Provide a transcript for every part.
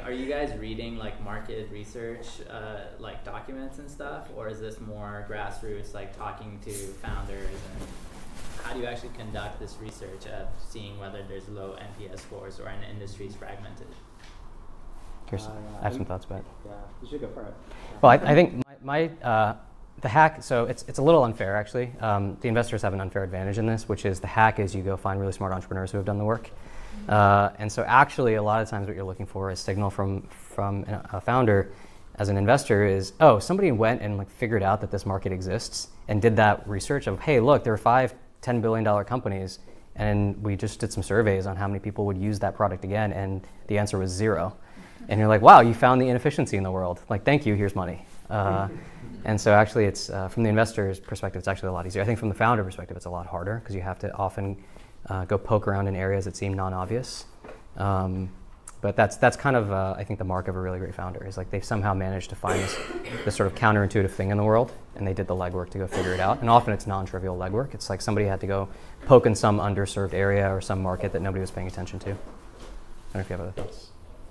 are you guys reading like market research, like documents and stuff, or is this more grassroots, like talking to founders, and how do you actually conduct this research of seeing whether there's low NPS scores or an industry is fragmented? I have some thoughts about it. Yeah, you should go for it. Well, I think the hack, so it's a little unfair actually. The investors have an unfair advantage in this, which is the hack is you go find really smart entrepreneurs who have done the work. And so actually a lot of times what you're looking for is signal from a founder as an investor is, oh, somebody went and like figured out that this market exists and did that research of, hey, look, there are 5, $10 billion companies, and we just did some surveys on how many people would use that product again, and the answer was 0. And you're like, wow, you found the inefficiency in the world. Like, thank you, here's money. And so actually it's, from the investor's perspective, it's actually a lot easier. I think from the founder perspective, it's a lot harder because you have to often go poke around in areas that seem non-obvious. But that's kind of, I think, the mark of a really great founder is like they've somehow managed to find this sort of counterintuitive thing in the world, and they did the legwork to go figure it out. And often it's non-trivial legwork. It's like somebody had to go poke in some underserved area or some market that nobody was paying attention to. I don't know if you have other thoughts.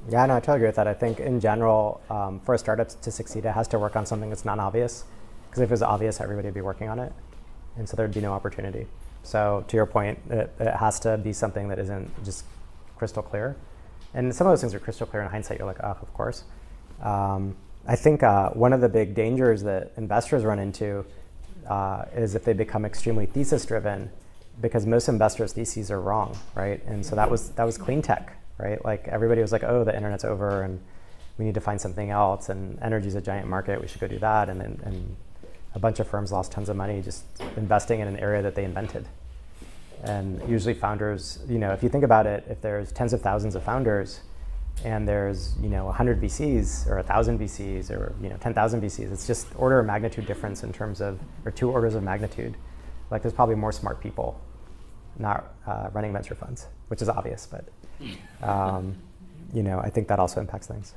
Yeah, no, I totally agree with that. I think in general, for a startup to succeed, it has to work on something that's non-obvious. Because if it was obvious, everybody would be working on it. And so there'd be no opportunity. So to your point, it has to be something that isn't just crystal clear. And some of those things are crystal clear in hindsight. You're like, oh, of course. I think one of the big dangers that investors run into is if they become extremely thesis-driven, because most investors' theses are wrong, right? And so that was clean tech. Right? Like everybody was like, oh, the internet's over and we need to find something else, and energy's a giant market, we should go do that. And a bunch of firms lost tons of money just investing in an area that they invented. And usually founders, if you think about it, if there's tens of thousands of founders and there's 100 VCs or 1,000 VCs or 10,000 VCs, it's just order of magnitude difference in terms of, or 2 orders of magnitude. Like there's probably more smart people not running venture funds, which is obvious, but I think that also impacts things.